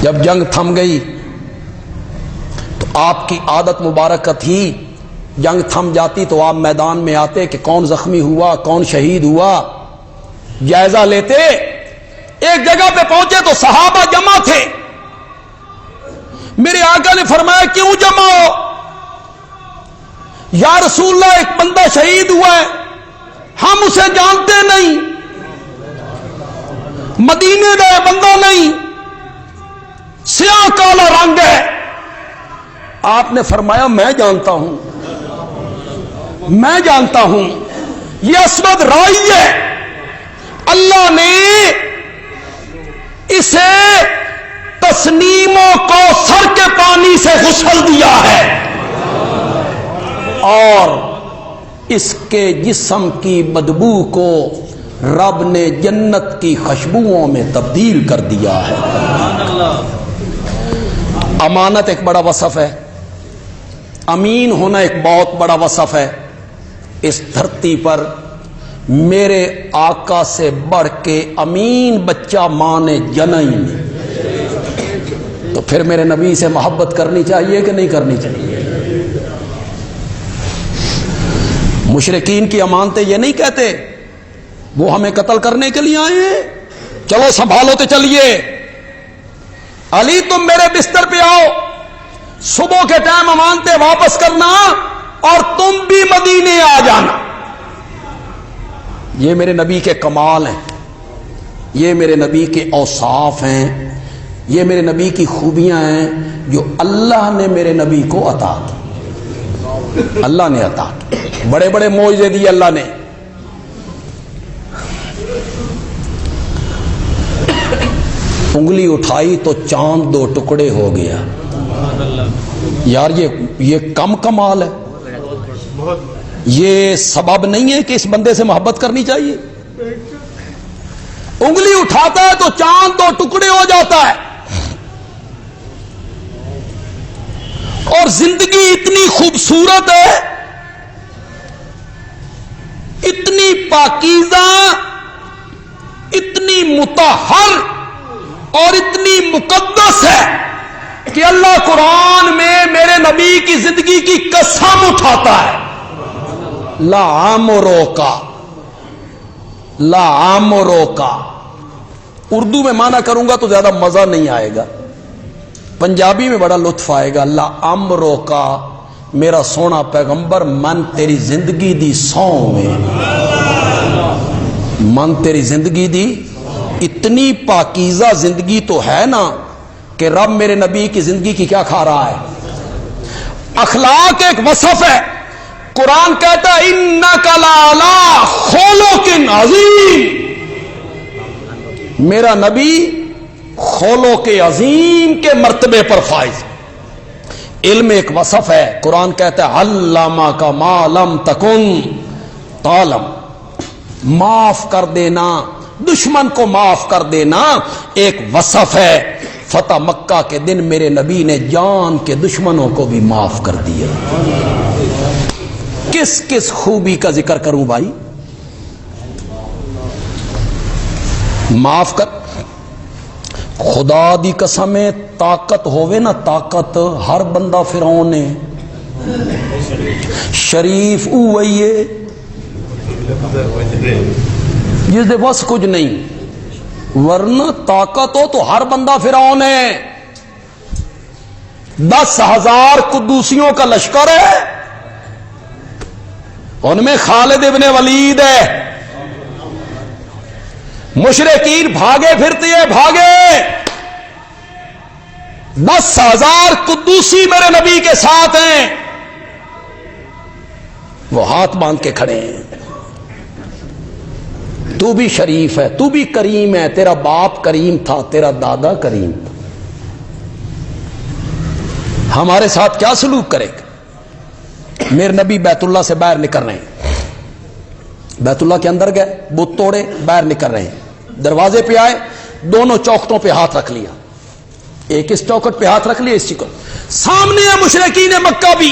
جب جنگ تھم گئی تو آپ کی عادت مبارک تھی، جنگ تھم جاتی تو آپ میدان میں آتے کہ کون زخمی ہوا، کون شہید ہوا، جائزہ لیتے۔ ایک جگہ پہ پہنچے تو صحابہ جمع تھے، میرے آقا نے فرمایا کیوں جمع ہو؟ یا رسول اللہ ایک بندہ شہید ہوا ہے، ہم اسے جانتے نہیں، مدینے کا بندہ نہیں، سیاہ کالا رنگ ہے۔ آپ نے فرمایا میں جانتا ہوں، میں جانتا ہوں، یہ اسود رائی ہے، اللہ نے اسے تسنیم و کوثر کے پانی سے غسل دیا ہے اور اس کے جسم کی بدبو کو رب نے جنت کی خوشبوؤں میں تبدیل کر دیا ہے۔ امانت ایک بڑا وصف ہے، امین ہونا ایک بہت بڑا وصف ہے۔ اس دھرتی پر میرے آقا سے بڑھ کے امین بچہ ماں نے جنا ہی نہیں، تو پھر میرے نبی سے محبت کرنی چاہیے کہ نہیں کرنی چاہیے؟ مشرکین کی امانتیں یہ نہیں کہتے وہ ہمیں قتل کرنے کے لیے آئے ہیں، چلو سنبھالو تو چلیے، علی تم میرے بستر پہ آؤ، صبح کے ٹائم امانتیں واپس کرنا اور تم بھی مدینے آ جانا۔ یہ میرے نبی کے کمال ہیں، یہ میرے نبی کے اوصاف ہیں، یہ میرے نبی کی خوبیاں ہیں جو اللہ نے میرے نبی کو عطا کی، اللہ نے عطا کی، بڑے بڑے معجزے دیے اللہ نے۔ انگلی اٹھائی تو چاند 2 ٹکڑے ہو گیا، یار یہ کم کمال ہے، یہ سبب نہیں ہے کہ اس بندے سے محبت کرنی چاہیے؟ انگلی اٹھاتا ہے تو چاند 2 ٹکڑے ہو جاتا ہے، اور زندگی اتنی خوبصورت ہے، اتنی پاکیزہ، اتنی مطہر اور اتنی مقدس ہے کہ اللہ قرآن میں میرے نبی کی زندگی کی قسم اٹھاتا ہے، لعمرک، لعمرک۔ اردو میں معنی کروں گا تو زیادہ مزہ نہیں آئے گا، پنجابی میں بڑا لطف آئے گا۔ لعمرک، میرا سونا پیغمبر، من تیری زندگی دی سوں میں، من تیری زندگی دی، اتنی پاکیزہ زندگی تو ہے نا کہ رب میرے نبی کی زندگی کی کیا کھا رہا ہے؟ اخلاق ایک وصف ہے، قرآن کہتا ہے انک لعلی خلق عظیم، میرا نبی خلق عظیم کے مرتبے پر فائز۔ علم ایک وصف ہے، قرآن کہتا ہے علمک ما لم تکن تعلم، معاف کر دینا، دشمن کو معاف کر دینا ایک وصف ہے۔ فتح مکہ کے دن میرے نبی نے جان کے دشمنوں کو بھی معاف کر دیا۔ کس کس خوبی کا ذکر کروں بھائی؟ معاف کر، خدا دی قسم ہے طاقت ہووے نا طاقت ہر بندہ فرعون ہے شریف اوہی ہے جس دے بس کچھ نہیں ورنہ طاقت ہو تو ہر بندہ فرعون ہے 10,000 قدوسیوں کا لشکر ہے ان میں خالد ابن ولید ہے مشرکین بھاگے پھرتے ہیں بھاگے 10,000 قدوسی میرے نبی کے ساتھ ہیں وہ ہاتھ باندھ کے کھڑے ہیں تو بھی شریف ہے تو بھی کریم ہے تیرا باپ کریم تھا تیرا دادا کریم تھا ہمارے ساتھ کیا سلوک کرے گا میرے نبی بیت اللہ سے باہر نکل رہے ہیں بیت اللہ کے اندر گئے بت توڑے باہر نکل رہے ہیں دروازے پہ آئے دونوں چوکھٹوں پہ ہاتھ رکھ لیا ایک اس چوکھٹ پہ ہاتھ رکھ لیا اس چوکھٹ سامنے ہے مشرکین مکہ بھی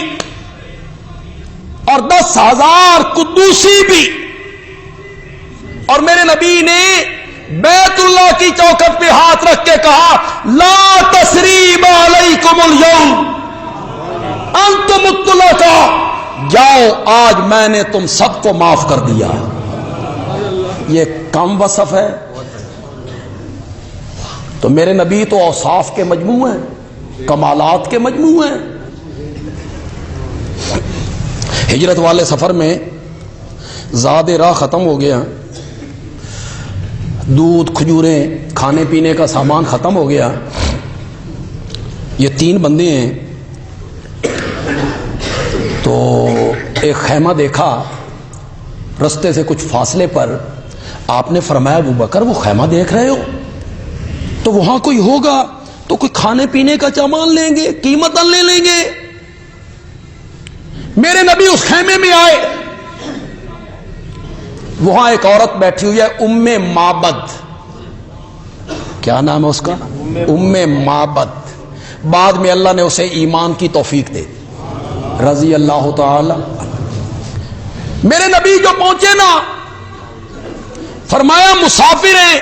اور 10,000 قدوسی بھی اور میرے نبی نے بیت اللہ کی چوکھٹ پہ ہاتھ رکھ کے کہا لا تثریب علیکم اليوم انتم الطلقاء جاؤ آج میں نے تم سب کو معاف کر دیا یہ کم وصف ہے تو میرے نبی تو اوصاف کے مجموع ہیں کمالات کے مجموع ہیں ہجرت والے سفر میں زاد راہ ختم ہو گیا دودھ کھجوریں کھانے پینے کا سامان ختم ہو گیا یہ 3 بندے ہیں تو ایک خیمہ دیکھا رستے سے کچھ فاصلے پر آپ نے فرمایا ابو بکر وہ خیمہ دیکھ رہے ہو تو وہاں کوئی ہوگا تو کوئی کھانے پینے کا سامان لیں گے قیمت لے لیں گے میرے نبی اس خیمے میں آئے وہاں ایک عورت بیٹھی ہوئی ہے ام معبد کیا نام ہے اس کا ام معبد بعد میں اللہ نے اسے ایمان کی توفیق دے رضی اللہ تعالی میرے نبی جو پہنچے نا فرمایا مسافر ہیں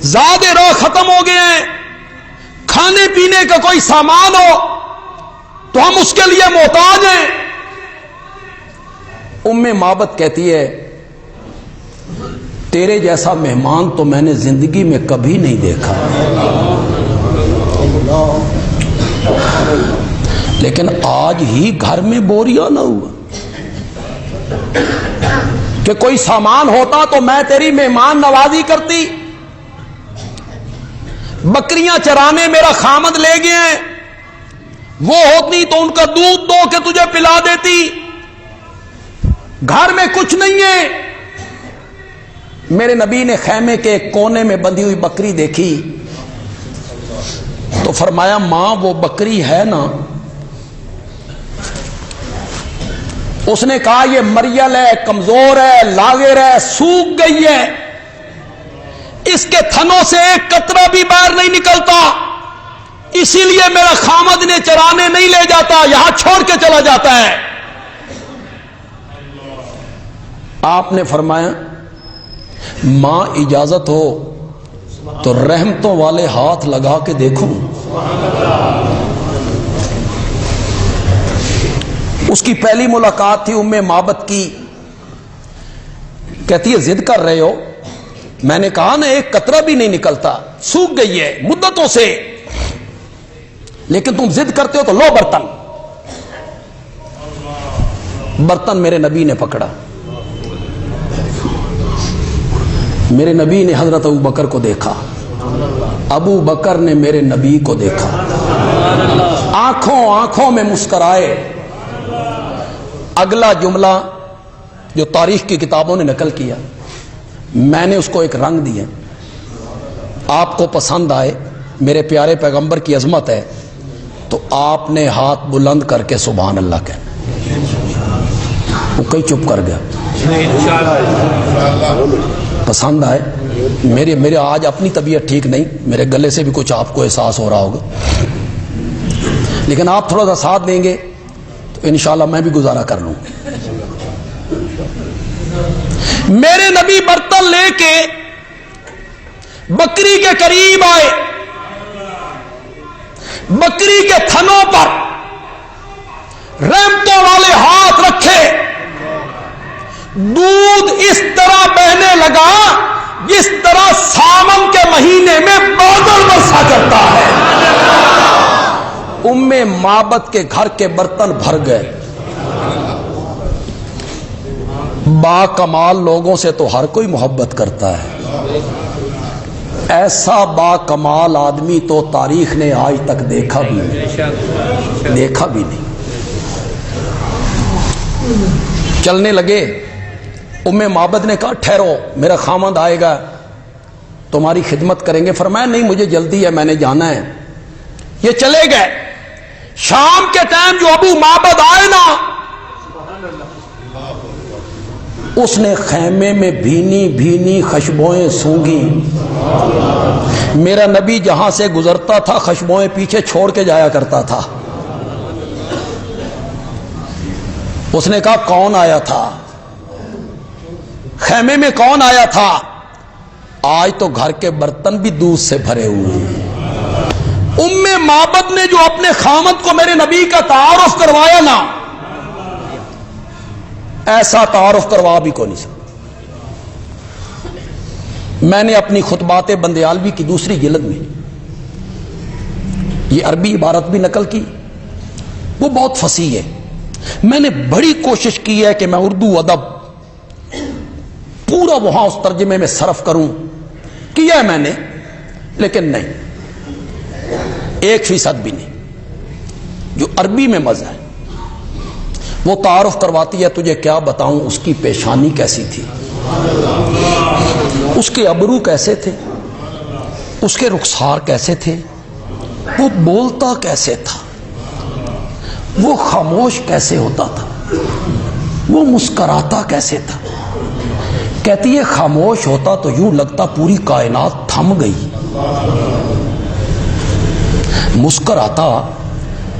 زاد راہ ختم ہو گئے ہیں کھانے پینے کا کوئی سامان ہو تو ہم اس کے لیے محتاج ہیں ام معبد کہتی ہے تیرے جیسا مہمان تو میں نے زندگی میں کبھی نہیں دیکھا لیکن آج ہی گھر میں بوریا نہ ہوا کہ کوئی سامان ہوتا تو میں تیری مہمان نوازی کرتی بکریاں چرانے میرا خامد لے گئے ہیں وہ ہوتی تو ان کا دودھ دو کے تجھے پلا دیتی گھر میں کچھ نہیں ہے میرے نبی نے خیمے کے ایک کونے میں بندھی ہوئی بکری دیکھی تو فرمایا ماں وہ بکری ہے نا اس نے کہا یہ مریل ہے کمزور ہے لاغر ہے سوکھ گئی ہے اس کے تھنوں سے ایک قطرہ بھی باہر نہیں نکلتا اسی لیے میرا خامد نے چرانے نہیں لے جاتا یہاں چھوڑ کے چلا جاتا ہے آپ نے فرمایا ماں اجازت ہو تو رحمتوں والے ہاتھ لگا کے دیکھوں اس کی پہلی ملاقات تھی ام معبد کی کہتی ہے ضد کر رہے ہو میں نے کہا نا ایک قطرہ بھی نہیں نکلتا سوکھ گئی ہے مدتوں سے لیکن تم ضد کرتے ہو تو لو برتن میرے نبی نے پکڑا میرے نبی نے حضرت ابو بکر کو دیکھا ابو بکر نے میرے نبی کو دیکھا آنکھوں میں مسکرائے اگلا جملہ جو تاریخ کی کتابوں نے نقل کیا میں نے اس کو ایک رنگ دیا آپ کو پسند آئے میرے پیارے پیغمبر کی عظمت ہے تو آپ نے ہاتھ بلند کر کے سبحان اللہ کہنا وہ کئی چپ کر گیا پسند آئے میرے آج اپنی طبیعت ٹھیک نہیں میرے گلے سے بھی کچھ آپ کو احساس ہو رہا ہوگا لیکن آپ تھوڑا سا ساتھ دیں گے تو انشاءاللہ میں بھی گزارا کر لوں میرے نبی برتن لے کے بکری کے قریب آئے، بکری کے تھنوں پر رحمتوں والے ہاتھ رکھے، دودھ اس طرح بہنے لگا جس طرح ساون کے مہینے میں بادل برسا کرتا ہے۔ ام معبد کے گھر کے برتن بھر گئے۔ با کمال لوگوں سے تو ہر کوئی محبت کرتا ہے، ایسا با کمال آدمی تو تاریخ نے آج تک دیکھا بھی نہیں۔ چلنے لگے، ام معبد نے کہا ٹھہرو، میرا خامند آئے گا، تمہاری خدمت کریں گے۔ فرمایا نہیں، مجھے جلدی ہے، میں نے جانا ہے۔ یہ چلے گئے۔ شام کے ٹائم جو ابو معبد آئے نا، اس نے خیمے میں بھینی بھینی خوشبوئیں سونگی۔ میرا نبی جہاں سے گزرتا تھا خوشبوئیں پیچھے چھوڑ کے جایا کرتا تھا۔ اس نے کہا کون آیا تھا؟ خیمے میں کون آیا تھا؟ آج تو گھر کے برتن بھی دودھ سے بھرے ہوئے ہیں۔ ام معبد نے جو اپنے خامد کو میرے نبی کا تعارف کروایا نا، ایسا تعارف کروا بھی کو نہیں سکتا۔ میں نے اپنی خطبات بندیالوی کی دوسری جلد میں یہ عربی عبارت بھی نقل کی، وہ بہت فصیح ہے۔ میں نے بڑی کوشش کی ہے کہ میں اردو ادب پورا وہاں اس ترجمے میں صرف کروں، کیا ہے میں نے، لیکن نہیں، 1% بھی نہیں۔ جو عربی میں مزہ ہے وہ تعارف کرواتی ہے، تجھے کیا بتاؤں اس کی پیشانی کیسی تھی، اس کے ابرو کیسے تھے، اس کے رخسار کیسے تھے، وہ بولتا کیسے تھا، وہ خاموش کیسے ہوتا تھا، وہ مسکراتا کیسے تھا۔ کہتی ہے خاموش ہوتا تو یوں لگتا پوری کائنات تھم گئی، مسکراتا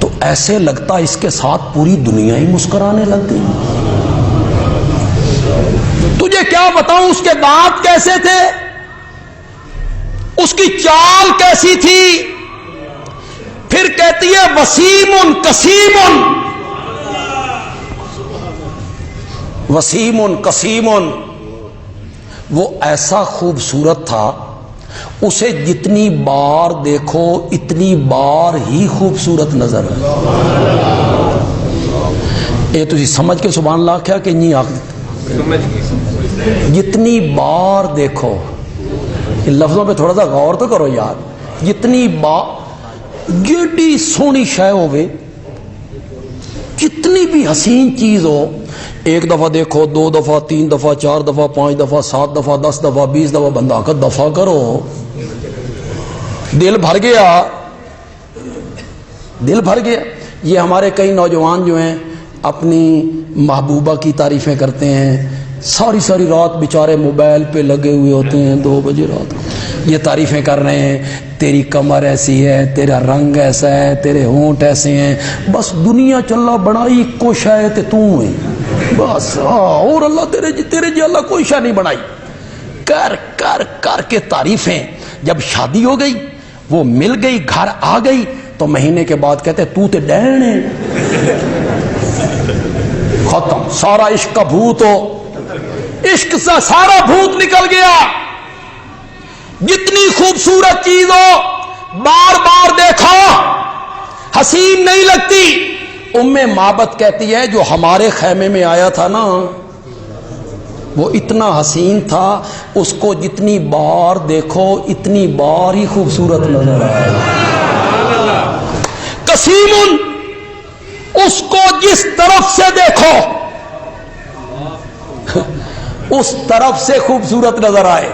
تو ایسے لگتا اس کے ساتھ پوری دنیا ہی مسکرانے لگ گئی۔ تجھے کیا بتاؤں اس کے دانت کیسے تھے، اس کی چال کیسی تھی۔ پھر کہتی ہے وسیم کسیم، وسیم کسیم، وہ ایسا خوبصورت تھا، اسے جتنی بار دیکھو اتنی بار ہی خوبصورت نظر ہے۔ یہ تجھے سمجھ کے سبحان اللہ کیا کہ نہیں جتنی بار دیکھو، ان لفظوں پہ تھوڑا سا غور تو کرو یار، جتنی بار جیڈی سونی شے ہوئے، جتنی بھی حسین چیز ہو، ایک دفعہ دیکھو، 2 دفعہ، 3 دفعہ، 4 دفعہ، 5 دفعہ، 7 دفعہ، 10 دفعہ، 20 دفعہ، بندہ کا دفعہ کرو، دل بھر گیا، دل بھر گیا۔ یہ ہمارے کئی نوجوان جو ہیں اپنی محبوبہ کی تعریفیں کرتے ہیں، ساری ساری رات بیچارے موبائل پہ لگے ہوئے ہوتے ہیں، 2 بجے رات یہ تعریفیں کر رہے ہیں، تیری کمر ایسی ہے، تیرا رنگ ایسا ہے، تیرے ہونٹ ایسے ہیں، بس دنیا چلا بڑائی کو شاید تو ہے بس، اور اللہ تیرے جی اللہ کوئی شاید نہیں بنائی، کر کر کر کے تعریفیں۔ جب شادی ہو گئی، وہ مل گئی، گھر آ گئی، تو مہینے کے بعد کہتے تو تے ڈین ہے، ختم، سارا عشق کا بھوت ہو، عشق سے سارا بھوت نکل گیا۔ جتنی خوبصورت چیز ہو بار بار دیکھو حسین نہیں لگتی۔ ام معبد کہتی ہے جو ہمارے خیمے میں آیا تھا نا، وہ اتنا حسین تھا، اس کو جتنی بار دیکھو اتنی بار ہی خوبصورت نظر آئے۔ قسیم، اس کو جس طرف سے دیکھو اس طرف سے خوبصورت نظر آئے۔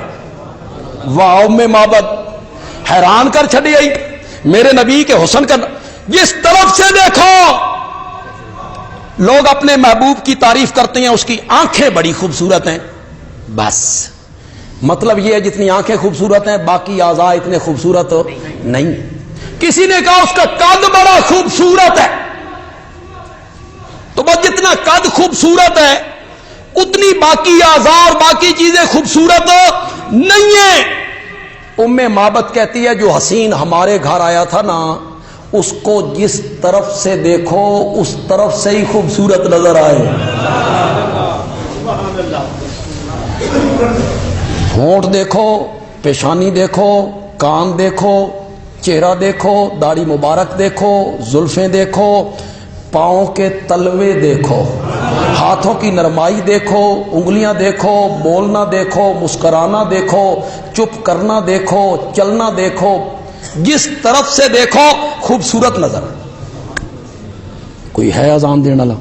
واہ، ام معبد حیران کر چھڑی آئی میرے نبی کے حسن کا، جس طرف سے دیکھو۔ لوگ اپنے محبوب کی تعریف کرتے ہیں، اس کی آنکھیں بڑی خوبصورت ہیں، بس مطلب یہ ہے جتنی آنکھیں خوبصورت ہیں باقی اعضاء اتنے خوبصورت نہیں۔ کسی نے کہا اس کا قد بڑا خوبصورت ہے، تو بس جتنا قد خوبصورت ہے اتنی باقی اعضاء اور باقی چیزیں خوبصورت نہیں ہیں۔ ام معبد کہتی ہے جو حسین ہمارے گھر آیا تھا نا، اس کو جس طرف سے دیکھو اس طرف سے ہی خوبصورت نظر آئے۔ ہونٹ دیکھو، پیشانی دیکھو، کان دیکھو، چہرہ دیکھو، داڑھی مبارک دیکھو، زلفیں دیکھو، پاؤں کے تلوے دیکھو، ہاتھوں کی نرمائی دیکھو، انگلیاں دیکھو، بولنا دیکھو، مسکرانا دیکھو، چپ کرنا دیکھو، چلنا دیکھو، جس طرف سے دیکھو خوبصورت نظر۔ کوئی ہے اذان دینے والا؟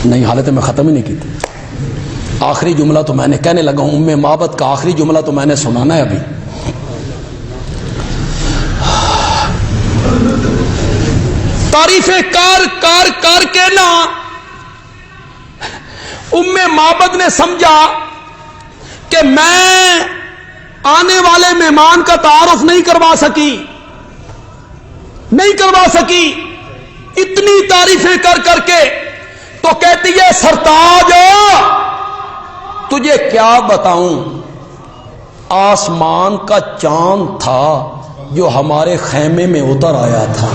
نہیں، حالت میں ختم ہی نہیں کی تھی۔ آخری جملہ تو میں نے کہنے لگا ہوں، ام معبد کا آخری جملہ تو میں نے سنانا ہے ابھی۔ تعریفیں کر کے نا ام معبد نے سمجھا کہ میں آنے والے مہمان کا تعارف نہیں کروا سکی، اتنی تعریفیں کر کے تو کہتی ہے سرتاج تجھے کیا بتاؤں، آسمان کا چاند تھا جو ہمارے خیمے میں اتر آیا تھا،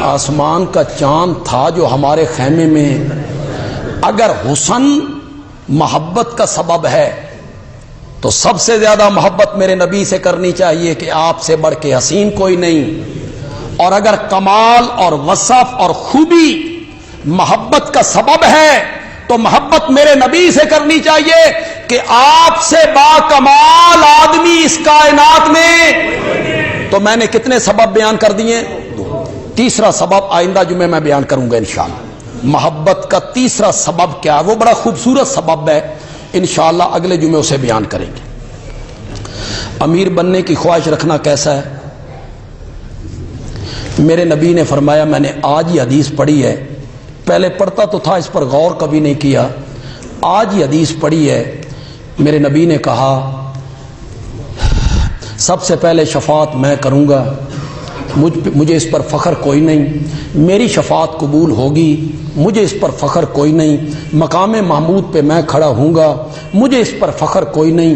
آسمان کا چاند تھا جو ہمارے خیمے میں۔ اگر حسن محبت کا سبب ہے تو سب سے زیادہ محبت میرے نبی سے کرنی چاہیے کہ آپ سے بڑھ کے حسین کوئی نہیں، اور اگر کمال اور وصف اور خوبی محبت کا سبب ہے تو محبت میرے نبی سے کرنی چاہیے کہ آپ سے با کمال آدمی اس کائنات میں۔ تو میں نے کتنے سبب بیان کر دیے؟ تیسرا سبب آئندہ جمعے میں بیان کروں گا انشاءاللہ۔ محبت کا تیسرا سبب کیا؟ وہ بڑا خوبصورت سبب ہے، انشاءاللہ اگلے جمعے اسے بیان کریں گے۔ امیر بننے کی خواہش رکھنا کیسا ہے؟ میرے نبی نے فرمایا، میں نے آج ہی حدیث پڑھی ہے، پہلے پڑھتا تو تھا، اس پر غور کبھی نہیں کیا، آج ہی حدیث پڑھی ہے۔ میرے نبی نے کہا سب سے پہلے شفاعت میں کروں گا، مجھے اس پر فخر کوئی نہیں، میری شفاعت قبول ہوگی، مجھے اس پر فخر کوئی نہیں، مقام محمود پہ میں کھڑا ہوں گا، مجھے اس پر فخر کوئی نہیں،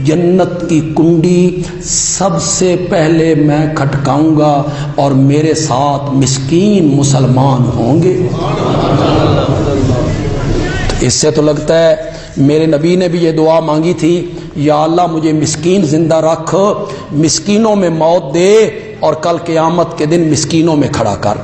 جنت کی کنڈی سب سے پہلے میں کھٹکاؤں گا اور میرے ساتھ مسکین مسلمان ہوں گے۔ اس سے تو لگتا ہے میرے نبی نے بھی یہ دعا مانگی تھی، یا اللہ مجھے مسکین زندہ رکھ، مسکینوں میں موت دے اور کل قیامت کے دن مسکینوں میں کھڑا کر۔